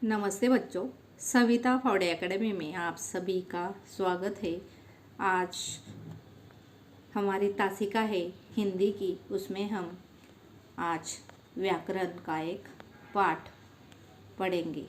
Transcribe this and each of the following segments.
नमस्ते बच्चों, सविता फावड़े एकेडमी में आप सभी का स्वागत है। आज हमारी तासिका है हिंदी की, उसमें हम आज व्याकरण का एक पाठ पढ़ेंगे।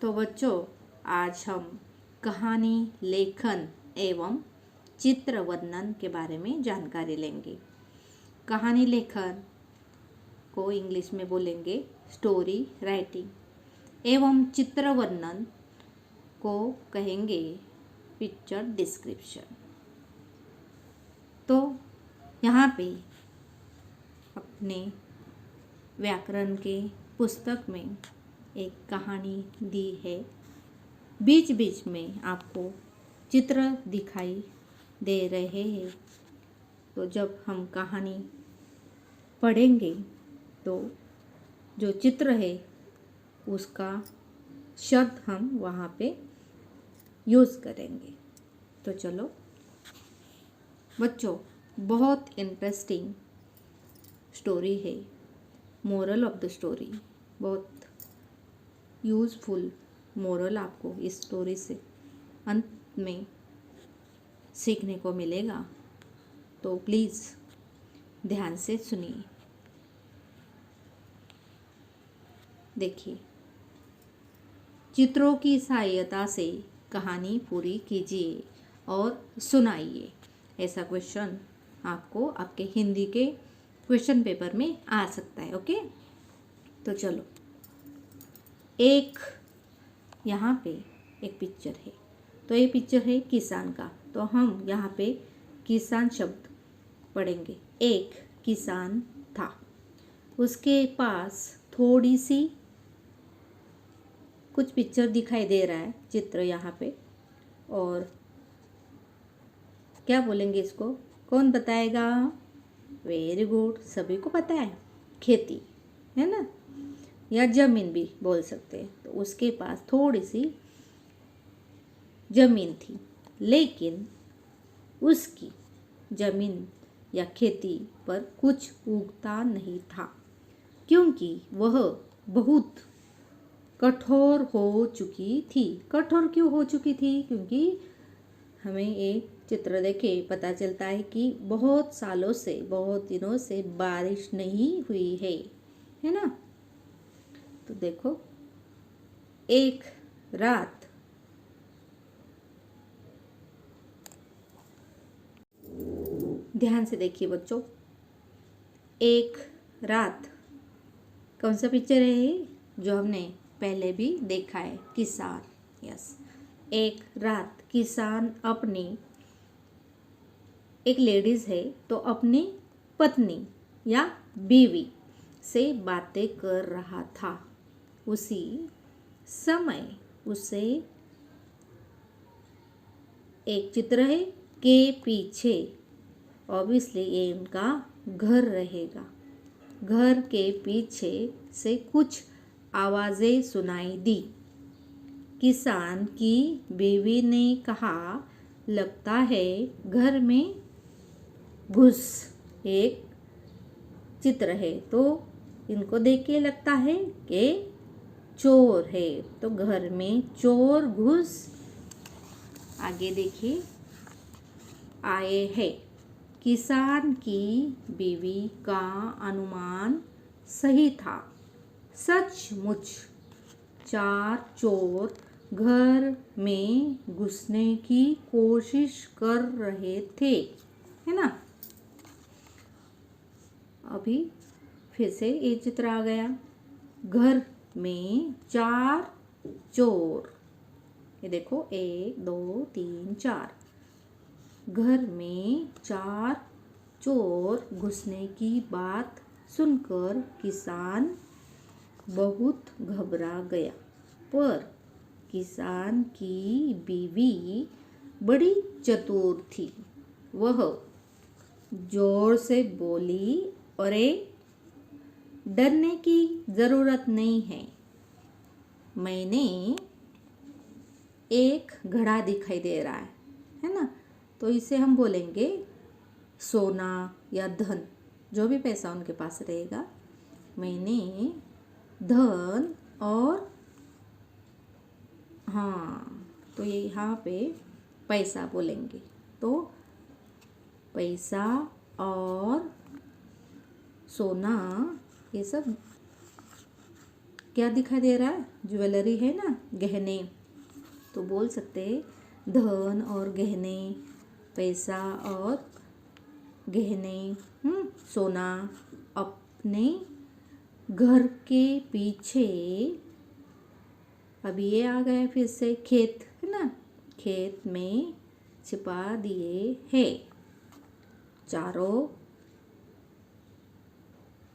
तो बच्चों, आज हम कहानी लेखन एवं चित्र वर्णन के बारे में जानकारी लेंगे। कहानी लेखन को इंग्लिश में बोलेंगे स्टोरी राइटिंग एवं चित्र वर्णन को कहेंगे पिक्चर डिस्क्रिप्शन। तो यहाँ पे अपने व्याकरण के पुस्तक में एक कहानी दी है। बीच बीच में आपको चित्र दिखाई दे रहे हैं। तो जब हम कहानी पढ़ेंगे तो जो चित्र है उसका शब्द हम वहाँ पे यूज़ करेंगे। तो चलो बच्चों, बहुत इंटरेस्टिंग स्टोरी है। मोरल ऑफ द स्टोरी, बहुत यूज़फुल मोरल आपको इस स्टोरी से अंत में सीखने को मिलेगा। तो प्लीज़ ध्यान से सुनिए। देखिए, चित्रों की सहायता से कहानी पूरी कीजिए और सुनाइए। ऐसा क्वेश्चन आपको आपके हिंदी के क्वेश्चन पेपर में आ सकता है। ओके, तो चलो, एक यहाँ पे एक पिक्चर है। तो ये पिक्चर है किसान का। तो हम यहाँ पे किसान शब्द पढ़ेंगे। एक किसान था, उसके पास थोड़ी सी कुछ पिक्चर दिखाई दे रहा है, चित्र यहाँ पे। और क्या बोलेंगे इसको, कौन बताएगा? वेरी गुड, सभी को पता है, खेती है ना, या जमीन भी बोल सकते हैं। तो उसके पास थोड़ी सी जमीन थी, लेकिन उसकी जमीन या खेती पर कुछ उगता नहीं था, क्योंकि वह बहुत कठोर हो चुकी थी। कठोर क्यों हो चुकी थी? क्योंकि हमें एक चित्र देखे पता चलता है कि बहुत सालों से, बहुत दिनों से बारिश नहीं हुई है ना। तो देखो, एक रात ध्यान से देखिए बच्चों। एक रात कौन सा पिक्चर है जो हमने पहले भी देखा है? किसान। यस, एक रात किसान अपनी, एक लेडीज है तो अपनी पत्नी या बीवी से बातें कर रहा था। उसी समय उसे एक चित्र है के पीछे, ऑब्वियसली ये उनका घर रहेगा। घर के पीछे से कुछ आवाज़ें सुनाई दी। किसान की बीवी ने कहा, लगता है घर में घुस। एक चित्र है तो इनको देख के लगता है कि चोर है, तो घर में चोर घुस, आगे देखिए, आए हैं। किसान की बीवी का अनुमान सही था। सचमुच चार चोर घर में घुसने की कोशिश कर रहे थे, है ना। अभी फिर से ये चित्र आ गया। घर में चार चोर, ये देखो, 1 2 3 4। घर में चार चोर घुसने की बात सुनकर किसान बहुत घबरा गया। पर किसान की बीवी बड़ी चतुर थी। वह जोर से बोली, अरे डरने की ज़रूरत नहीं है, मैंने एक घड़ा दिखाई दे रहा है ना। तो इसे हम बोलेंगे सोना या धन, जो भी पैसा उनके पास रहेगा। मैंने धन और हाँ, तो ये यहाँ पे पैसा बोलेंगे। तो पैसा और सोना, ये सब क्या दिखाई दे रहा है? ज्वेलरी है ना, गहने। तो बोल सकते हैं धन और गहने, पैसा और गहने, सोना अपने घर के पीछे। अभी ये आ गया फिर से खेत, है ना, खेत में छिपा दिए है। चारों,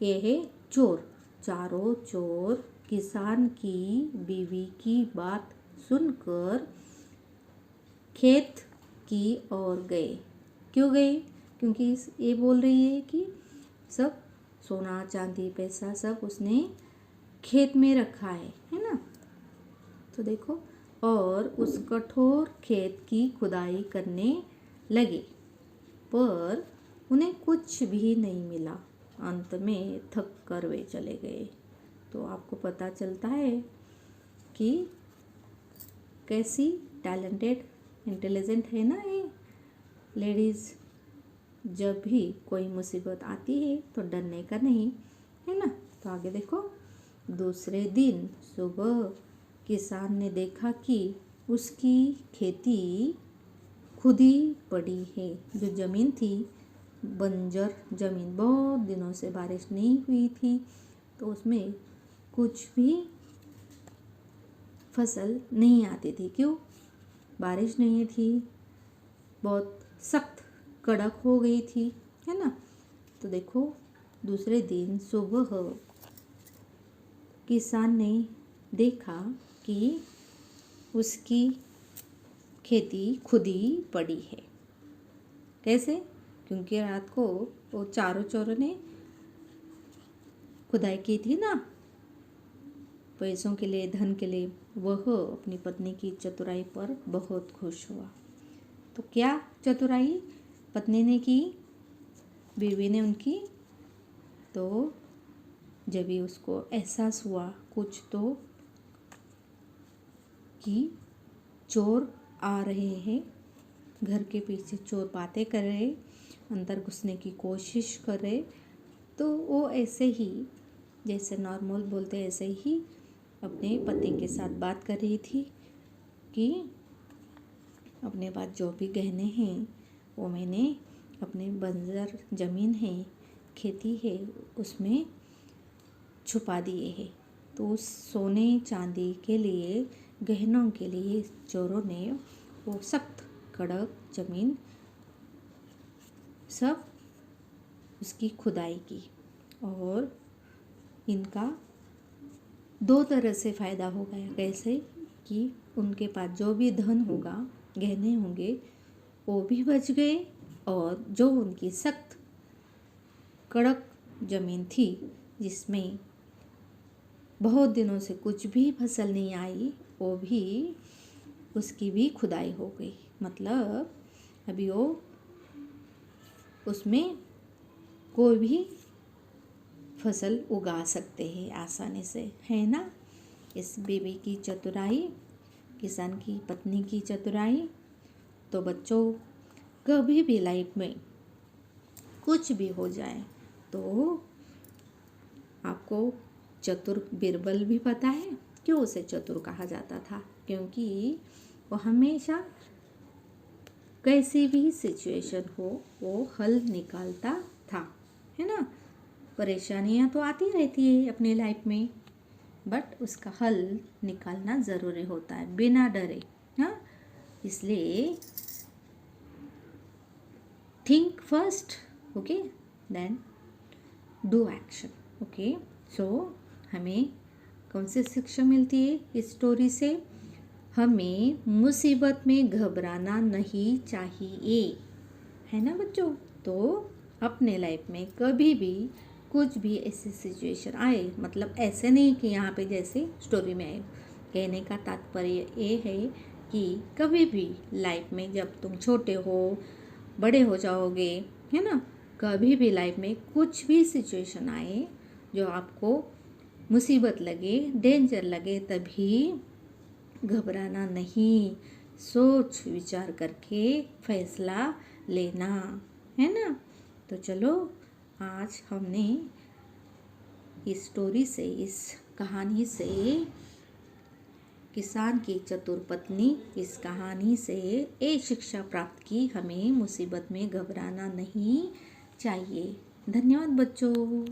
ये है चोर। चारों चोर किसान की बीवी की बात सुनकर खेत की ओर गए। क्यों गए? क्योंकि ये बोल रही है कि सब सोना चांदी पैसा सब उसने खेत में रखा है ना। तो देखो, और उस कठोर खेत की खुदाई करने लगे, पर उन्हें कुछ भी नहीं मिला। अंत में थक कर वे चले गए। तो आपको पता चलता है कि कैसी टैलेंटेड इंटेलिजेंट है ना ये लेडीज़। जब भी कोई मुसीबत आती है तो डरने का नहीं, है ना। तो आगे देखो, दूसरे दिन सुबह किसान ने देखा कि उसकी खेती खुदी पड़ी है। जो ज़मीन थी बंजर ज़मीन, बहुत दिनों से बारिश नहीं हुई थी, तो उसमें कुछ भी फसल नहीं आती थी। क्यों? बारिश नहीं थी, बहुत सख्त कड़क हो गई थी, है ना। तो देखो, दूसरे दिन सुबह किसान ने देखा कि उसकी खेती खुदी पड़ी है। कैसे? क्योंकि रात को वो चारों चोरों ने खुदाई की थी ना पैसों के लिए, धन के लिए। वह अपनी पत्नी की चतुराई पर बहुत खुश हुआ। तो क्या चतुराई पत्नी ने की, बीवी ने उनकी? तो जब भी उसको एहसास हुआ कुछ तो कि चोर आ रहे हैं, घर के पीछे चोर बातें कर रहे, अंदर घुसने की कोशिश कर रहे, तो वो ऐसे ही जैसे नॉर्मल बोलते ऐसे ही अपने पति के साथ बात कर रही थी कि अपने पास जो भी गहने हैं वो मैंने अपने बंजर ज़मीन है, खेती है, उसमें छुपा दिए हैं। तो उस सोने चांदी के लिए, गहनों के लिए चोरों ने वो सख्त कड़क ज़मीन सब उसकी खुदाई की। और इनका दो तरह से फ़ायदा हो गया। कैसे? कि उनके पास जो भी धन होगा, गहने होंगे, वो भी बच गए, और जो उनकी सख्त कड़क ज़मीन थी जिसमें बहुत दिनों से कुछ भी फसल नहीं आई, वो भी, उसकी भी खुदाई हो गई। मतलब अभी वो उसमें कोई भी फसल उगा सकते हैं आसानी से, है ना। इस बीवी की चतुराई, किसान की पत्नी की चतुराई। तो बच्चों, कभी भी लाइफ में कुछ भी हो जाए तो आपको चतुर बीरबल भी पता है क्यों उसे चतुर कहा जाता था? क्योंकि वो हमेशा कैसी भी सिचुएशन हो वो हल निकालता था, है ना। परेशानियां तो आती रहती है अपनी लाइफ में, बट उसका हल निकालना ज़रूरी होता है बिना डरे, हाँ। इसलिए think first, okay, then do action, okay. So हमें कौन सी शिक्षा मिलती है इस स्टोरी से? हमें मुसीबत में घबराना नहीं चाहिए, है ना बच्चों। तो अपने लाइफ में कभी भी कुछ भी ऐसी सिचुएशन आए, मतलब ऐसे नहीं कि यहाँ पे जैसे स्टोरी में आए, कहने का तात्पर्य ये है कि कभी भी लाइफ में, जब तुम छोटे हो, बड़े हो जाओगे, है ना, कभी भी लाइफ में कुछ भी सिचुएशन आए जो आपको मुसीबत लगे, डेंजर लगे, तभी घबराना नहीं, सोच विचार करके फैसला लेना, है ना। तो चलो आज हमने इस स्टोरी से, इस कहानी से, किसान की चतुर पत्नी, इस कहानी से एक शिक्षा प्राप्त की, हमें मुसीबत में घबराना नहीं चाहिए। धन्यवाद बच्चों।